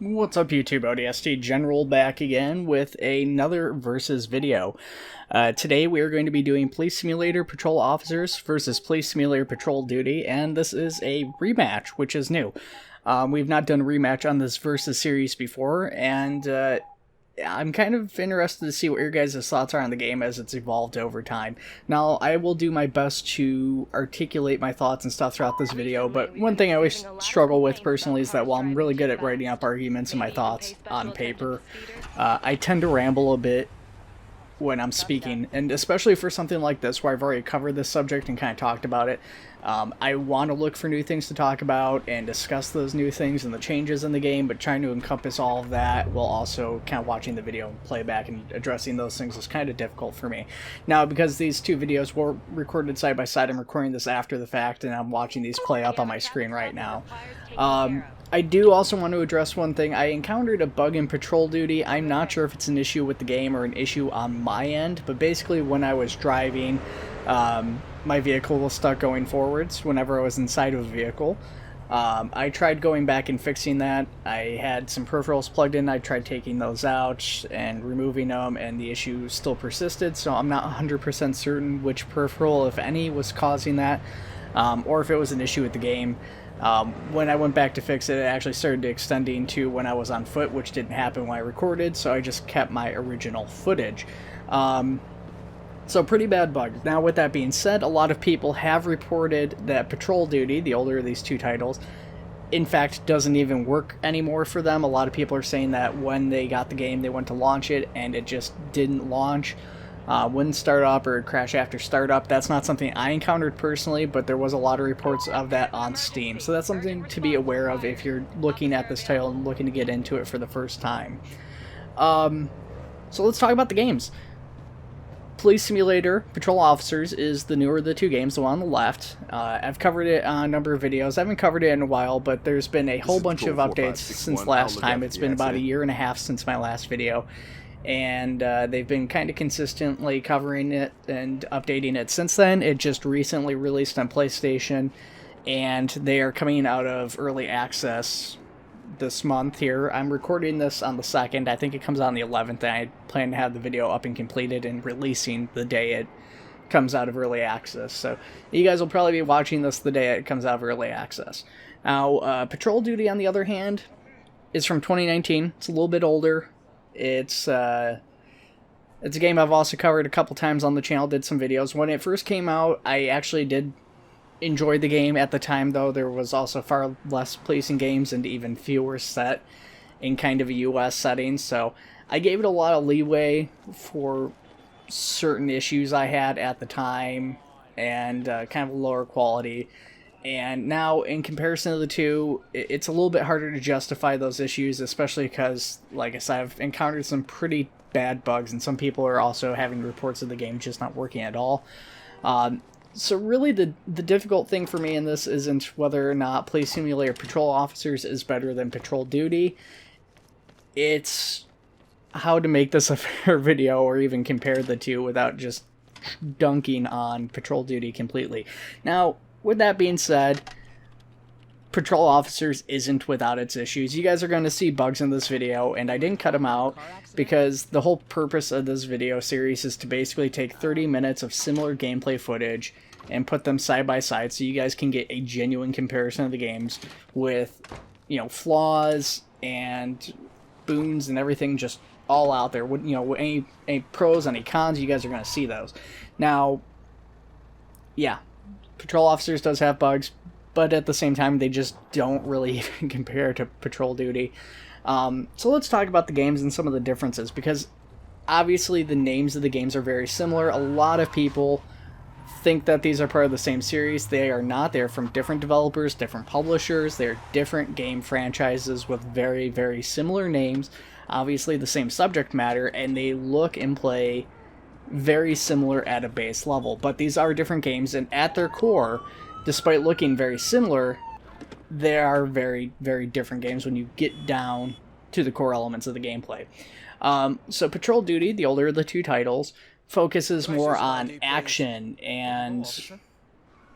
What's up YouTube, ODST General back again with another versus video. Today we are going to be doing Police Simulator Patrol Officers versus Police Simulator Patrol Duty, and this is a rematch, which is new. We've not done a rematch on this versus series before, and I'm kind of interested to see what your guys' thoughts are on the game as it's evolved over time. Now, I will do my best to articulate my thoughts and stuff throughout this video, but one thing I always struggle with personally is that while I'm really good at writing up arguments and my thoughts on paper, I tend to ramble a bit when I'm speaking, and especially for something like this where I've already covered this subject and kind of talked about it. I want to look for new things to talk about and discuss those new things and the changes in the game, but trying to encompass all of that while also kind of watching the video and playback and addressing those things is kind of difficult for me. Now, because these two videos were recorded side by side, I'm recording this after the fact and I'm watching these play up on my screen right now. I do also want to address one thing. I encountered a bug in Patrol Duty. I'm not sure if it's an issue with the game or an issue on my end, but basically when I was driving, my vehicle was stuck going forwards whenever I was inside of a vehicle. I tried going back and fixing that. I had some peripherals plugged in. I tried taking those out and removing them, and the issue still persisted, so I'm not 100% certain which peripheral, if any, was causing that, or if it was an issue with the game. When I went back to fix it, it actually started extending to when I was on foot, which didn't happen when I recorded, so I just kept my original footage. So pretty bad bug. Now, with that being said, a lot of people have reported that Patrol Duty, the older of these two titles, in fact doesn't even work anymore for them. A lot of people are saying that when they got the game, they went to launch it and it just didn't launch. Wouldn't start up or crash after startup. That's not something I encountered personally, but there was a lot of reports of that on Steam. So that's something to be aware of if you're looking at this title and looking to get into it for the first time. So let's talk about the games. Police Simulator Patrol Officers is the newer of the two games, the one on the left. I've covered it on a number of videos. I haven't covered it in a while, but there's been a whole bunch of updates since last time. It's been about a year and a half since my last video. And they've been kind of consistently covering it and updating it since then. It just recently released on PlayStation, and they are coming out of early access this month here. I'm recording this on the 2nd. I think it comes out on the 11th, and I plan to have the video up and completed and releasing the day it comes out of early access. So you guys will probably be watching this the day it comes out of early access. Now, Patrol Duty, on the other hand, is from 2019. It's a little bit older. It's a game I've also covered a couple times on the channel, did some videos. When it first came out, I actually did enjoy the game. At the time, though, there was also far less policing games and even fewer set in kind of a US setting, so I gave it a lot of leeway for certain issues I had at the time and kind of lower quality. And now, in comparison to the two, it's a little bit harder to justify those issues, especially because, like I said, I've encountered some pretty bad bugs, and some people are also having reports of the game just not working at all. So really, the difficult thing for me in this isn't whether or not Police Simulator Patrol Officers is better than Patrol Duty. It's how to make this a fair video, or even compare the two without just dunking on Patrol Duty completely. Now, with that being said, Patrol Officers isn't without its issues. You guys are going to see bugs in this video, and I didn't cut them out because the whole purpose of this video series is to basically take 30 minutes of similar gameplay footage and put them side by side so you guys can get a genuine comparison of the games with, you know, flaws and boons and everything just all out there. You know, any pros, any cons, you guys are going to see those. Now, yeah, Patrol Officers does have bugs, but at the same time, they just don't really even compare to Patrol Duty. So let's talk about the games and some of the differences, because obviously the names of the games are very similar. A lot of people think that these are part of the same series. They are not. They're from different developers, different publishers. They're different game franchises with very, very similar names. Obviously the same subject matter, and they look and play very similar at a base level. But these are different games, and at their core, despite looking very similar, they are very, very different games when you get down to the core elements of the gameplay. So Patrol Duty, the older of the two titles, focuses more on action and,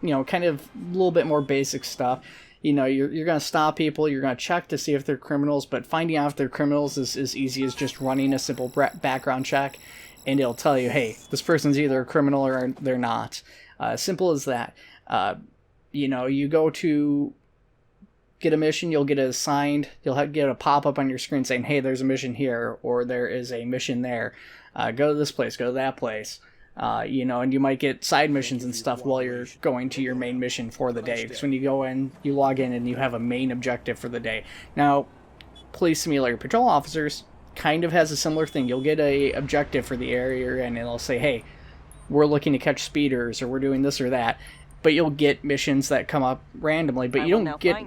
you know, kind of a little bit more basic stuff. you know, you're going to stop people, you're going to check to see if they're criminals, but finding out if they're criminals is as easy as just running a simple background check, and it'll tell you, hey, this person's either a criminal or they're not. Simple as that. You know, you go to get a mission, you'll get it assigned, you'll get a pop-up on your screen saying, hey, there's a mission here, or there is a mission there. Go to this place, go to that place. You know, and you might get side missions and stuff while you're going to your main mission for the day. Because when you go in, you log in and you have a main objective for the day. Now, Police Simulator Patrol Officers kind of has a similar thing. You'll get a objective for the area, and it'll say, hey, we're looking to catch speeders, or we're doing this or that. But you'll get missions that come up randomly, but you don't get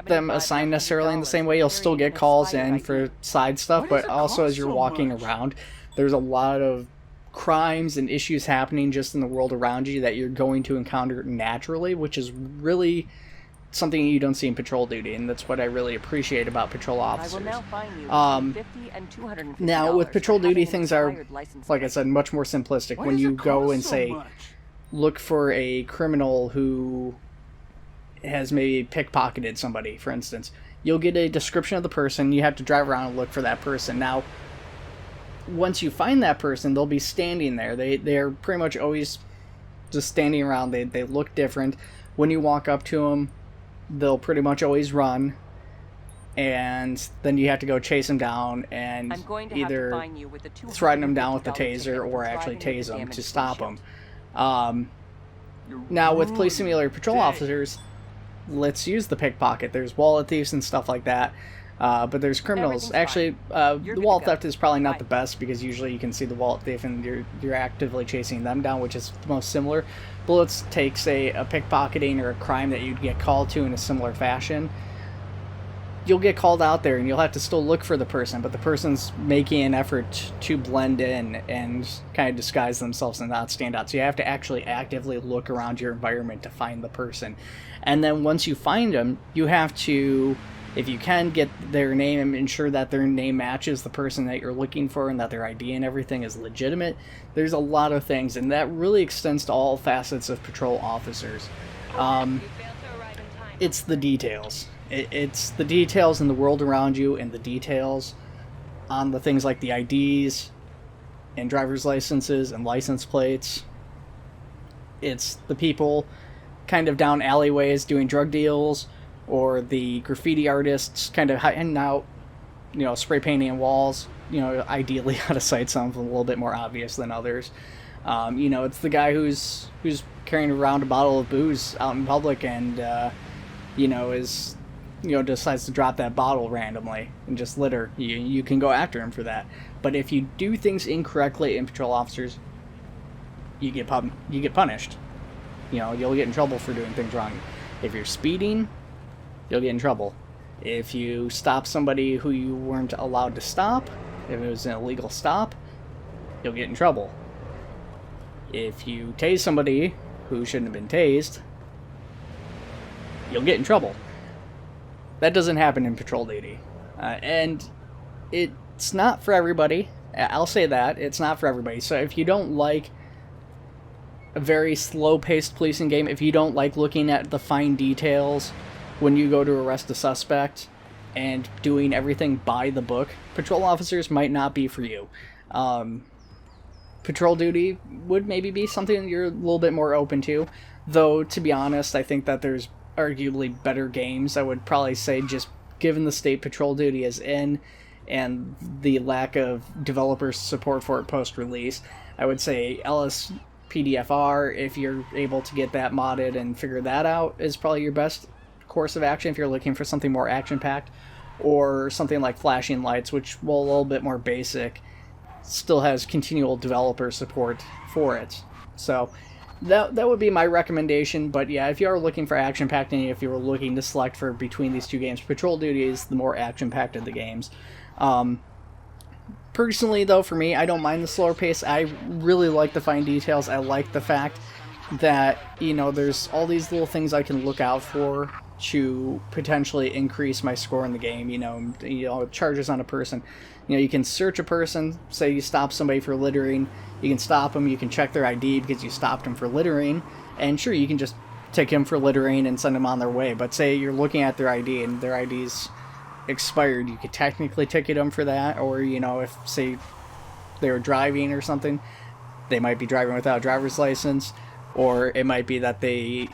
them assigned necessarily in the same way. You'll still get calls in for side stuff, but also as you're walking around, there's a lot of crimes and issues happening just in the world around you that you're going to encounter naturally, which is really something you don't see in patrol duty, and that's what I really appreciate about patrol officers. Now with patrol duty, things are, like I said, much more simplistic. When you go and say, look for a criminal who has maybe pickpocketed somebody, for instance, you'll get a description of the person. You have to drive around and look for that person. Now, once you find that person, they'll be standing there. They're pretty much always just standing around. They look different. When you walk up to them, they'll pretty much always run, and then you have to go chase them down and either threaten them down with the taser or actually tase them to stop them. Now with Police Simulator Patrol Officers, let's use the pickpocket. There's wallet thieves and stuff like that. But there's criminals. Actually, the wallet theft is probably not the best, because usually you can see the wallet thief and you're actively chasing them down, which is the most similar. But let's take, say, a pickpocketing or a crime that you'd get called to in a similar fashion. You'll get called out there and you'll have to still look for the person, but the person's making an effort to blend in and kind of disguise themselves and not stand out. So you have to actually actively look around your environment to find the person. And then once you find them, you have to, if you can, get their name and ensure that their name matches the person that you're looking for and that their ID and everything is legitimate. There's a lot of things, and that really extends to all facets of patrol officers. It's the details. It's the details in the world around you, and the details on the things like the IDs and driver's licenses and license plates. It's the people kind of down alleyways doing drug deals, or the graffiti artists kind of hiding out, you know, spray painting walls, you know, ideally out of sight, some a little bit more obvious than others. You know, it's the guy who's carrying around a bottle of booze out in public and, you know, decides to drop that bottle randomly and just litter. You can go after him for that. But if you do things incorrectly in patrol officers, you get punished. You know, you'll get in trouble for doing things wrong. If you're speeding, you'll get in trouble. If you stop somebody who you weren't allowed to stop, if it was an illegal stop, you'll get in trouble. If you tase somebody who shouldn't have been tased, you'll get in trouble. That doesn't happen in patrol duty. And it's not for everybody. I'll say that. It's not for everybody. So if you don't like a very slow-paced policing game, if you don't like looking at the fine details when you go to arrest a suspect and doing everything by the book, patrol officers might not be for you. Patrol duty would maybe be something you're a little bit more open to, though, to be honest, I think that there's arguably better games. I would probably say, just given the state patrol duty is in and the lack of developer support for it post-release, I would say LSPDFR, if you're able to get that modded and figure that out, is probably your best course of action if you're looking for something more action-packed, or something like Flashing Lights, which, while a little bit more basic, still has continual developer support for it. So that would be my recommendation. But yeah, if you are looking for action-packed, and if you were looking to select for between these two games, Patrol Duty is the more action-packed of the games. Personally, though, for me, I don't mind the slower pace. I really like the fine details. I like the fact that, you know, there's all these little things I can look out for to potentially increase my score in the game. You know, charges on a person. You know, you can search a person. Say you stop somebody for littering, you can stop them. You can check their ID because you stopped them for littering, and sure, you can just ticket them for littering and send them on their way. But say you're looking at their ID and their ID's expired, you could technically ticket them for that. Or, you know, if, say, they were driving or something, they might be driving without a driver's license, or it might be that they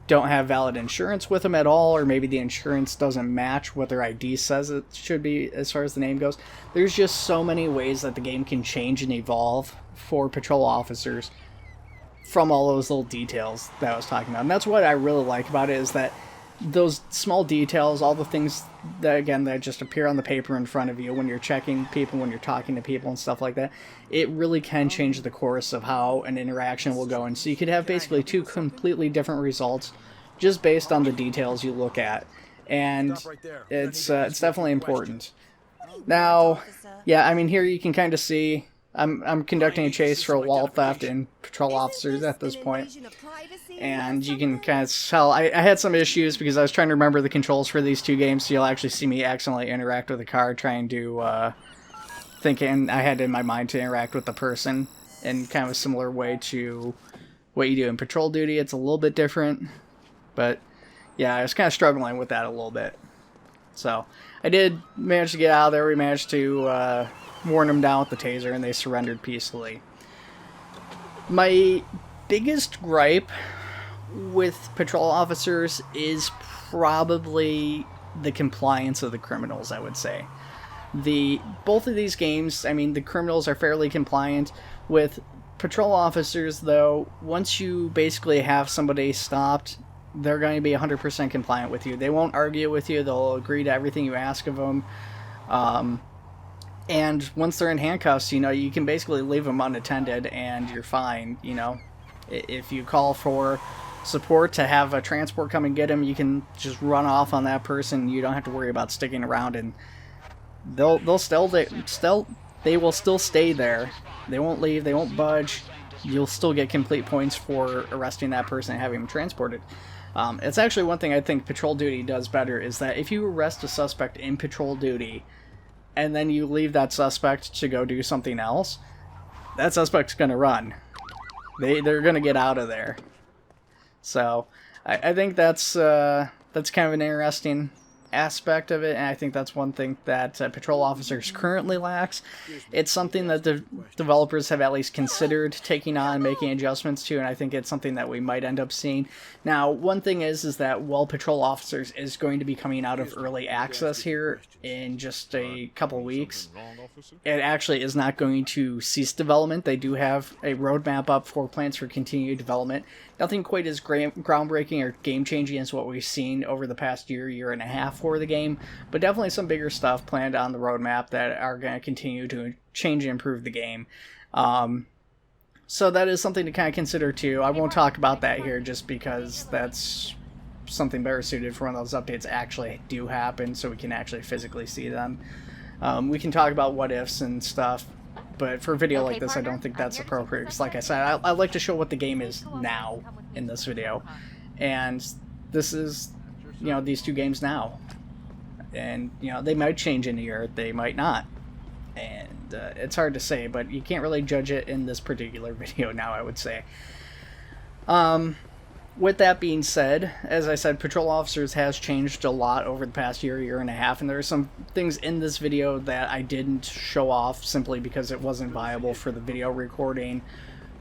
don't have valid insurance with them at all, or maybe the insurance doesn't match what their ID says it should be as far as the name goes. There's just so many ways that the game can change and evolve for patrol officers from all those little details that I was talking about. And that's what I really like about it, is that those small details, all the things that, again, that just appear on the paper in front of you when you're checking people, when you're talking to people and stuff like that, it really can change the course of how an interaction will go. And so you could have basically two completely different results just based on the details you look at. And it's definitely important. Now, yeah, I mean, here you can kind of see I'm conducting a chase for a wallet theft and patrol officers at this point. And you can kind of tell I had some issues because I was trying to remember the controls for these two games, so you'll actually see me accidentally interact with a car trying to thinking I had in my mind to interact with the person in kind of a similar way to what you do in patrol duty. It's a little bit different, but yeah, I was kind of struggling with that a little bit. So I did manage to get out of there. We managed to worn them down with the taser, and they surrendered peacefully. My biggest gripe with patrol officers is probably the compliance of the criminals, I would say. Both of these games, I mean, the criminals are fairly compliant. With patrol officers, though, once you basically have somebody stopped, they're going to be 100% compliant with you. They won't argue with you. They'll agree to everything you ask of them. And once they're in handcuffs, you know, you can basically leave them unattended and you're fine, you know. If you call for support to have a transport come and get them, you can just run off on that person. You don't have to worry about sticking around, and they will still stay there. They won't leave, they won't budge. You'll still get complete points for arresting that person and having them transported. It's actually one thing I think patrol duty does better, is that if you arrest a suspect in patrol duty, and then you leave that suspect to go do something else, that suspect's going to run. They're going to get out of there. So I think that's kind of an interesting aspect of it, and I think that's one thing that patrol officers currently lacks. It's something that the developers have at least considered taking on and making adjustments to, and I think it's something that we might end up seeing. Now, one thing is that while patrol officers is going to be coming out of early access here in just a couple weeks, it actually is not going to cease development. They do have a roadmap up for plans for continued development. Nothing quite as groundbreaking or game-changing as what we've seen over the past year and a half for the game, but definitely some bigger stuff planned on the roadmap that are going to continue to change and improve the game. So that is something to kind of consider too. I won't talk about that here just because that's something better suited for when those updates actually do happen, so we can actually physically see them. We can talk about what ifs and stuff, but for a video like this, I don't think that's appropriate, because like I said, I like to show what the game is now in this video, and this is, you know, these two games now, and, you know, they might change in a year, they might not, and it's hard to say, but you can't really judge it in this particular video now, I would say. With that being said, as I said, patrol officers has changed a lot over the past year and a half, and there are some things in this video that I didn't show off simply because it wasn't viable for the video recording,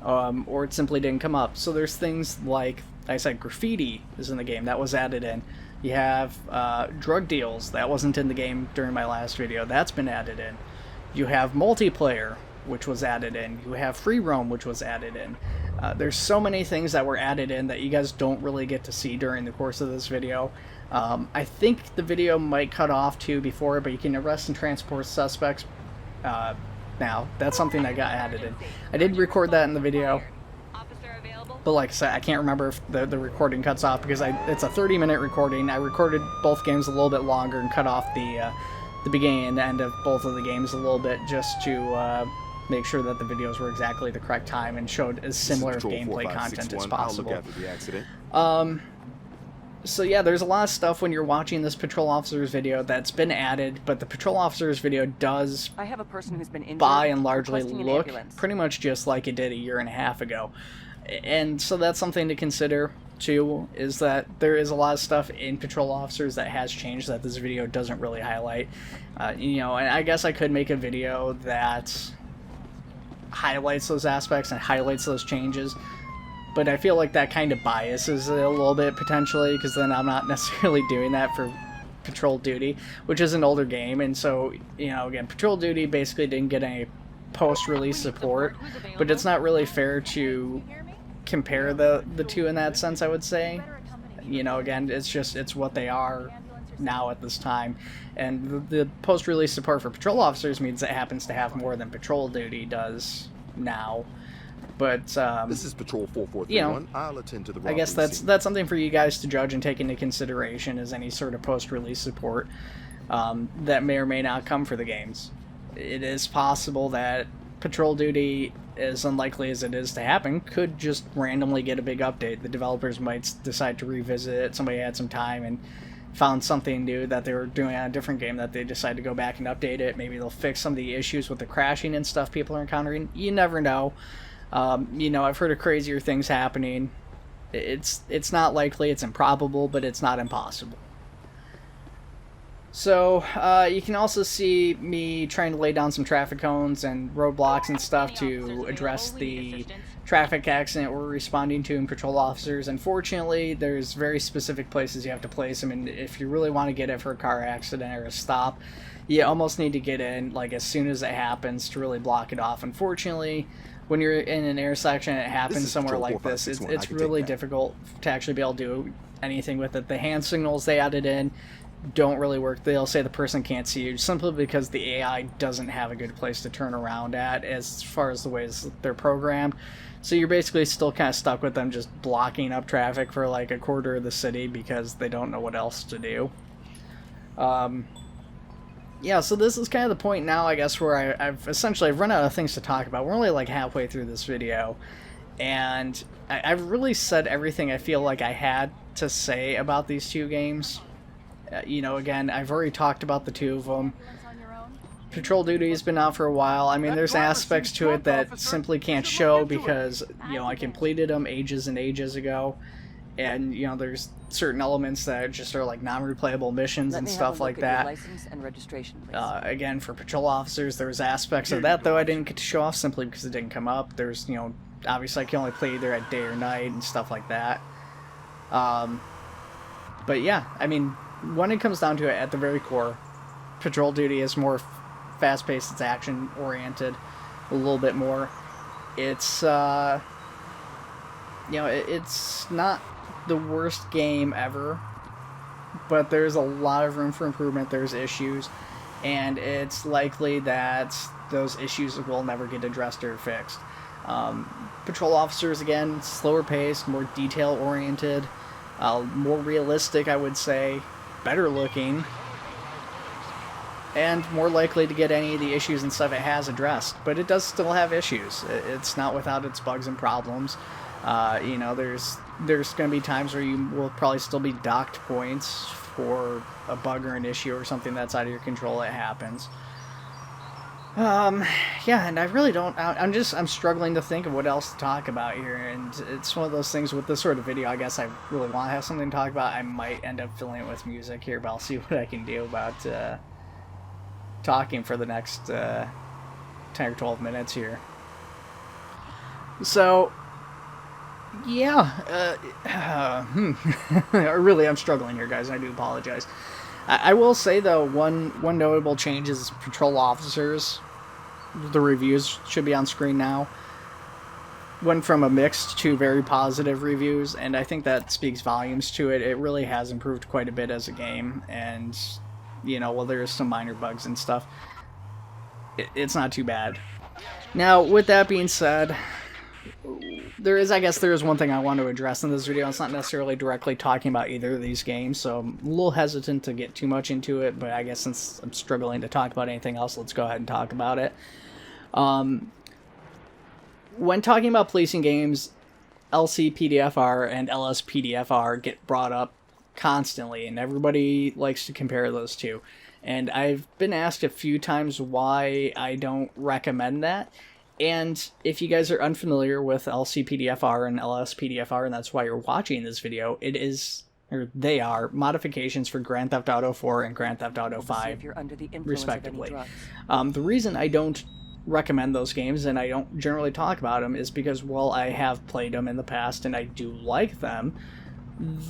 or it simply didn't come up. So there's things like, I said, graffiti is in the game, that was added in. You have drug deals, that wasn't in the game during my last video, that's been added in. You have multiplayer, which was added in. You have free roam, which was added in. There's so many things that were added in that you guys don't really get to see during the course of this video. I think the video might cut off too before, but you can arrest and transport suspects now. That's something that got added in. I did record that in the video, but like I said, I can't remember if the recording cuts off because it's a 30-minute recording. I recorded both games a little bit longer and cut off the beginning and end of both of the games a little bit just to make sure that the videos were exactly the correct time and showed as similar gameplay content as possible. So yeah, there's a lot of stuff when you're watching this patrol officers video that's been added, but the patrol officers video does, I have a person who's been injured, by and largely, look pretty much just like it did a year and a half ago. And so that's something to consider too, is that there is a lot of stuff in patrol officers that has changed that this video doesn't really highlight. You know, and I guess I could make a video that highlights those aspects and highlights those changes, but I feel like that kind of biases it a little bit potentially, because then I'm not necessarily doing that for Patrol Duty, which is an older game. And so, you know, again, Patrol Duty basically didn't get any post-release support, but it's not really fair to compare the two in that sense, I would say. You know, again, it's what they are now at this time, and the post-release support for patrol officers means it happens to have more than Patrol Duty does now. But this is Patrol 4431. You know, I'll attend to the I guess that's something for you guys to judge and take into consideration, as any sort of post-release support that may or may not come for the games. It is possible that Patrol Duty, as unlikely as it is to happen, could just randomly get a big update. The developers might decide to revisit it. Somebody had some time and found something new that they were doing on a different game that they decide to go back and update it. Maybe they'll fix some of the issues with the crashing and stuff people are encountering. You never know. You know, I've heard of crazier things happening. It's not likely, it's improbable, but it's not impossible. So, you can also see me trying to lay down some traffic cones and roadblocks and stuff to address the traffic accident we're responding to in patrol officers. Unfortunately, there's very specific places you have to place them, and if you really want to get it for a car accident or a stop, you almost need to get in like as soon as it happens to really block it off. Unfortunately, when you're in an intersection and it happens somewhere like this, it's really difficult to actually be able to do anything with it. The hand signals they added in don't really work. They'll say the person can't see you simply because the AI doesn't have a good place to turn around at as far as the ways they're programmed. So you're basically still kind of stuck with them just blocking up traffic for like a quarter of the city because they don't know what else to do. Yeah, so this is kind of the point now, I guess, where I've run out of things to talk about. We're only like halfway through this video, and I've really said everything I feel like I had to say about these two games. You know, again, I've already talked about the two of them. Patrol Duty has been out for a while. I mean, there's aspects to it that simply can't show because, you know, I completed them ages and ages ago. And, you know, there's certain elements that just are like non-replayable missions and stuff like that. License and registration, again, for patrol officers, there's aspects of that, though, I didn't get to show off simply because it didn't come up. There's, you know, obviously I can only play either at day or night and stuff like that. But yeah, I mean, when it comes down to it, at the very core, Patrol Duty is more fast-paced, it's action-oriented a little bit more. It's, you know, it's not the worst game ever, but there's a lot of room for improvement. There's issues, and it's likely that those issues will never get addressed or fixed. Patrol officers, again, slower paced, more detail oriented, more realistic, I would say, better looking, and more likely to get any of the issues and stuff it has addressed. But it does still have issues. It's not without its bugs and problems. You know, there's going to be times where you will probably still be docked points for a bug or an issue or something that's out of your control that happens. Yeah, and I really don't, I'm struggling to think of what else to talk about here, and it's one of those things with this sort of video, I guess I really want to have something to talk about. I might end up filling it with music here, but I'll see what I can do about, talking for the next, 10 or 12 minutes here. So, yeah, really, I'm struggling here, guys, and I do apologize. I will say, though, one notable change is patrol officers. The reviews should be on screen now. Went from a mixed to very positive reviews, and I think that speaks volumes to it. It really has improved quite a bit as a game, and, you know, while there's some minor bugs and stuff, it's not too bad. Now, with that being said, I guess there is one thing I want to address in this video. It's not necessarily directly talking about either of these games, so I'm a little hesitant to get too much into it, but I guess since I'm struggling to talk about anything else, let's go ahead and talk about it. When talking about policing games, LCPDFR and LSPDFR get brought up constantly, and everybody likes to compare those two. And I've been asked a few times why I don't recommend that, And if you guys are unfamiliar with LCPDFR and LSPDFR, and that's why you're watching this video, they are modifications for Grand Theft Auto 4 and Grand Theft Auto 5, respectively. The reason I don't recommend those games and I don't generally talk about them is because, while I have played them in the past and I do like them,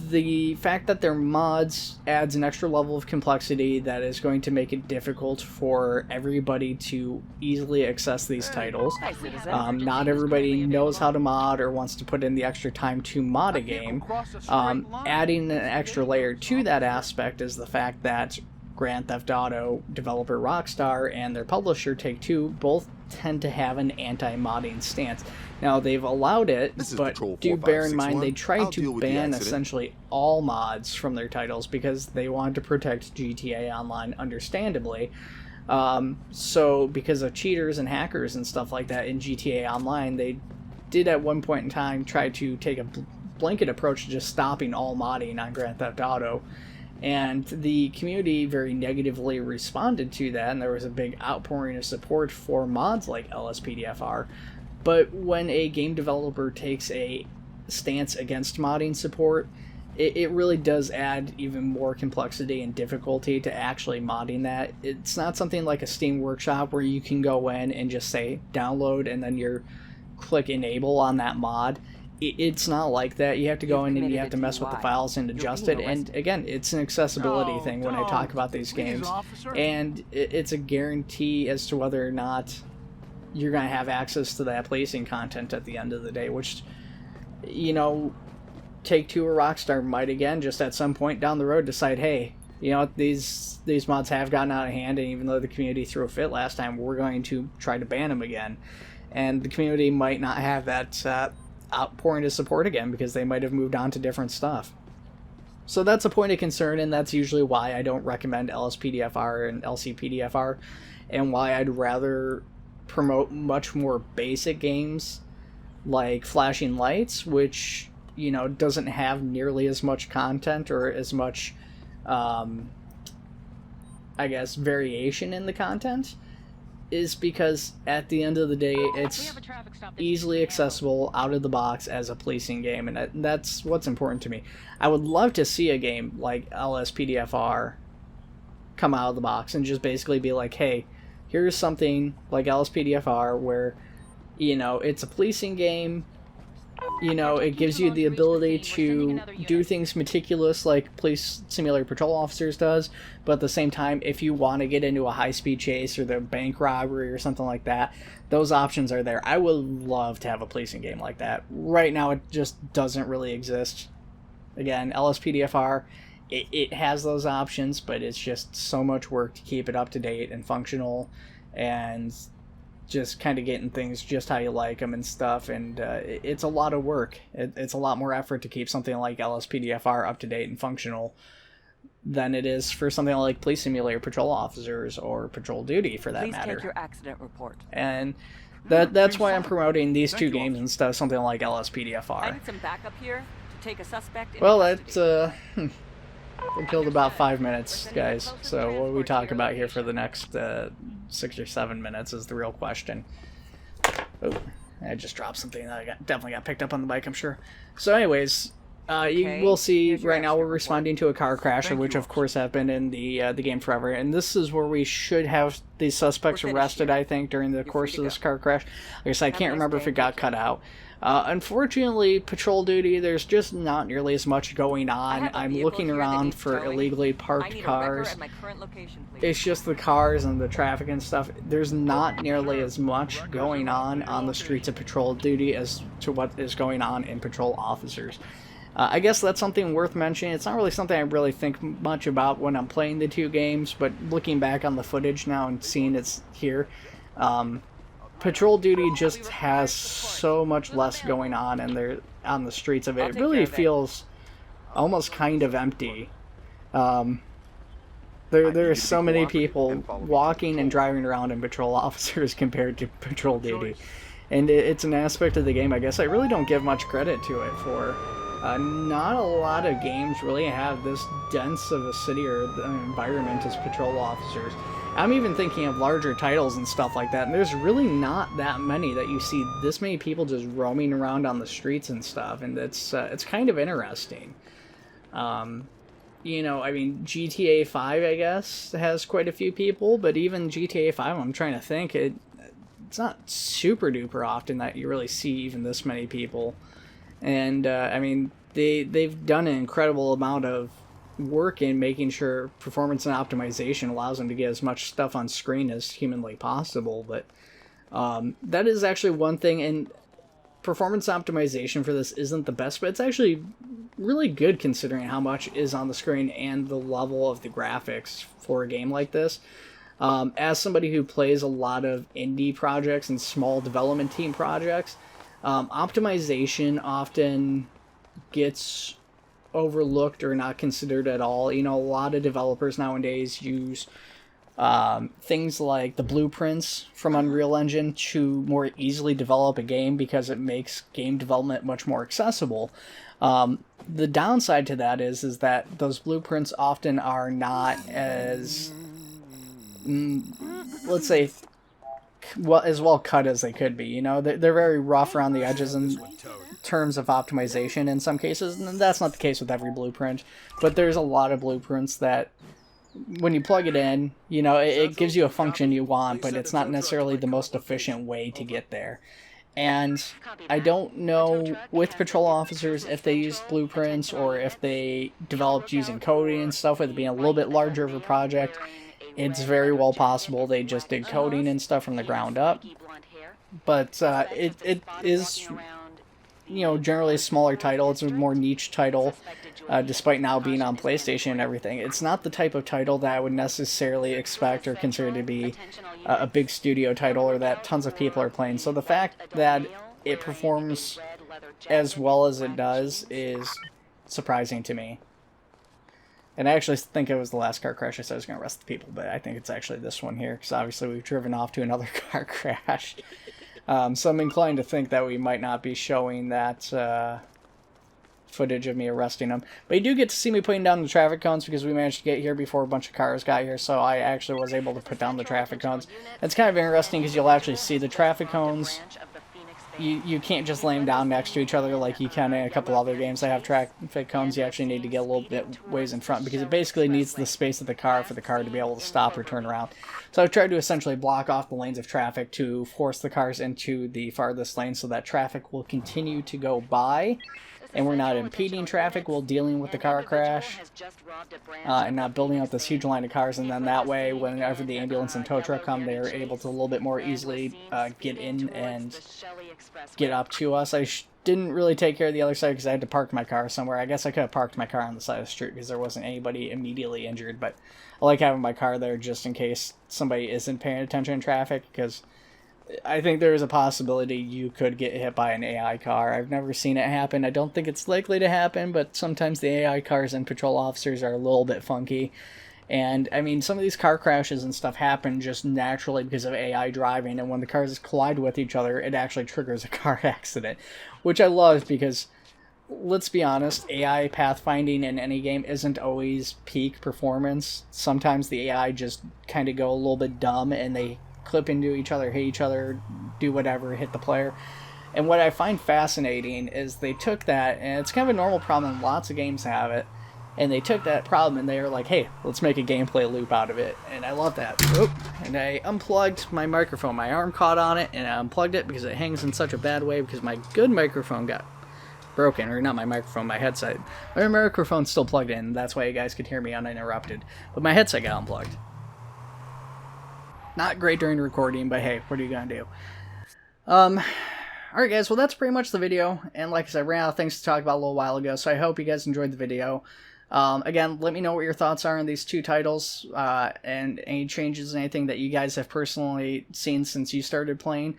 the fact that they're mods adds an extra level of complexity that is going to make it difficult for everybody to easily access these titles. Not everybody knows how to mod or wants to put in the extra time to mod a game. Adding an extra layer to that aspect is the fact that Grand Theft Auto developer Rockstar and their publisher Take-Two both tend to have an anti-modding stance. Now, they've allowed it, but do bear in mind they tried to ban essentially all mods from their titles because they wanted to protect GTA Online, understandably. So because of cheaters and hackers and stuff like that in GTA Online, they did at one point in time try to take a blanket approach to just stopping all modding on Grand Theft Auto. And the community very negatively responded to that, and there was a big outpouring of support for mods like LSPDFR. But when a game developer takes a stance against modding support, it really does add even more complexity and difficulty to actually modding that. It's not something like a Steam Workshop where you can go in and just say download and then you click enable on that mod. It's not like that. You have to go in and you have to mess with the files and adjust it. And again, it's an accessibility thing when I talk about these games. And it's a guarantee as to whether or not you're going to have access to that placing content at the end of the day, which, you know, Take-Two or Rockstar might again just at some point down the road decide, hey, you know, these mods have gotten out of hand, and even though the community threw a fit last time, we're going to try to ban them again. And the community might not have that outpouring of support again because they might have moved on to different stuff. So that's a point of concern, and that's usually why I don't recommend LSPDFR and LCPDFR, and why I'd rather promote much more basic games like Flashing Lights, which, you know, doesn't have nearly as much content or as much, I guess, variation in the content, is because at the end of the day, it's easily accessible out of the box as a policing game, and that's what's important to me. I would love to see a game like LSPDFR come out of the box and just basically be like, hey, here's something like LSPDFR where, you know, it's a policing game. You know, it gives you the ability to do things meticulous like Police Simulator Patrol Officers does, but at the same time, if you want to get into a high-speed chase or the bank robbery or something like that, those options are there. I would love to have a policing game like that. Right now, it just doesn't really exist. Again, LSPDFR, it has those options, but it's just so much work to keep it up to date and functional, and just kind of getting things just how you like them and stuff, and it's a lot of work. It's a lot more effort to keep something like LSPDFR up to date and functional than it is for something like Police Simulator Patrol Officers or Patrol Duty, for that matter. Please take your accident report. And that's why I'm promoting these two games instead of something like LSPDFR. I need some backup here to take a suspect. Well, that's we killed about 5 minutes, guys. So what do we talk about here for the next 6 or 7 minutes is the real question. Oh, I just dropped something that definitely got picked up on the bike, I'm sure. So anyways, you will see right now we're responding to a car crash, which of course happened in the game forever. And this is where we should have these suspects arrested, I think, during the course of this car crash. Like I said, I can't remember if it got cut out. Unfortunately, Patrol Duty, there's just not nearly as much going on. I'm looking around for illegally parked cars. It's just the cars and the traffic and stuff. There's not nearly as much going on the streets of Patrol Duty as to what is going on in Patrol Officers. I guess that's something worth mentioning. It's not really something I really think much about when I'm playing the two games, but looking back on the footage now and seeing it's here, Patrol Duty just has so much less going on, and they're on the streets of it. It really feels almost kind of empty. There are so many people walking and driving around in Patrol Officers compared to Patrol Duty. And it's an aspect of the game I guess I really don't give much credit to it for. Not a lot of games really have this dense of a city or environment as Patrol Officers. I'm even thinking of larger titles and stuff like that, and there's really not that many that you see this many people just roaming around on the streets and stuff, and it's kind of interesting. You know, I mean, GTA 5, I guess, has quite a few people, but even GTA 5, I'm trying to think, it's not super duper often that you really see even this many people. And, I mean, they've done an incredible amount of work in making sure performance and optimization allows them to get as much stuff on screen as humanly possible, but that is actually one thing, and performance optimization for this isn't the best, but it's actually really good considering how much is on the screen and the level of the graphics for a game like this. As somebody who plays a lot of indie projects and small development team projects, optimization often gets overlooked or not considered at all. You know, a lot of developers nowadays use things like the blueprints from Unreal Engine to more easily develop a game because it makes game development much more accessible. The downside to that is that those blueprints often are not as, let's say, as well cut as they could be. You know, they're very rough around the edges in terms of optimization in some cases, and that's not the case with every blueprint, but there's a lot of blueprints that when you plug it in, you know, it gives you a function you want, but it's not necessarily the most efficient way to get there. And I don't know with patrol officers if they used blueprints or if they developed using coding and stuff, with it being a little bit larger of a project. It's very well possible they just did coding and stuff from the ground up. But it is, you know, generally a smaller title. It's a more niche title, despite now being on PlayStation and everything. It's not the type of title that I would necessarily expect or consider to be a big studio title or that tons of people are playing. So the fact that it performs as well as it does is surprising to me. And I actually think it was the last car crash I said I was going to arrest the people, but I think it's actually this one here, because obviously we've driven off to another car crash. So I'm inclined to think that we might not be showing that footage of me arresting them. But you do get to see me putting down the traffic cones because we managed to get here before a bunch of cars got here, so I actually was able to put down the traffic cones. It's kind of interesting because you'll actually see the traffic cones. You can't just lay them down next to each other like you can in a couple other games that have traffic cones. You actually need to get a little bit ways in front because it basically needs the space of the car for the car to be able to stop or turn around. So I've tried to essentially block off the lanes of traffic to force the cars into the farthest lane so that traffic will continue to go by, and we're not impeding traffic while dealing with the car crash, and not building up this huge line of cars, and then that way whenever the ambulance and tow truck come, they're able to a little bit more easily get in and get up to us. I didn't really take care of the other side because I had to park my car somewhere. I guess I could have parked my car on the side of the street because there wasn't anybody immediately injured, but I like having my car there just in case somebody isn't paying attention in traffic, because I think there is a possibility you could get hit by an AI car. I've never seen it happen. I don't think it's likely to happen, but sometimes the AI cars and patrol officers are a little bit funky. And, I mean, some of these car crashes and stuff happen just naturally because of AI driving, and when the cars collide with each other, it actually triggers a car accident, which I love because, let's be honest, AI pathfinding in any game isn't always peak performance. Sometimes the AI just kind of go a little bit dumb, and they clip into each other, hit each other, do whatever, hit the player. And what I find fascinating is they took that, and it's kind of a normal problem, lots of games have it, and they took that problem and they were like, hey, let's make a gameplay loop out of it. And I love that. Oop. And I unplugged my microphone. My arm caught on it, and I unplugged it because it hangs in such a bad way because my good microphone got broken. Or not my microphone, my headset. My microphone's still plugged in, that's why you guys could hear me uninterrupted. But my headset got unplugged. Not great during recording, but hey, what are you gonna do? Alright guys, well that's pretty much the video, and like I said, I ran out of things to talk about a little while ago, so I hope you guys enjoyed the video. Again, let me know what your thoughts are on these two titles, and any changes, anything that you guys have personally seen since you started playing,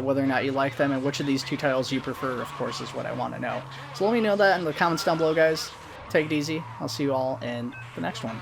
whether or not you like them, and which of these two titles you prefer, of course, is what I want to know. So let me know that in the comments down below, guys. Take it easy. I'll see you all in the next one.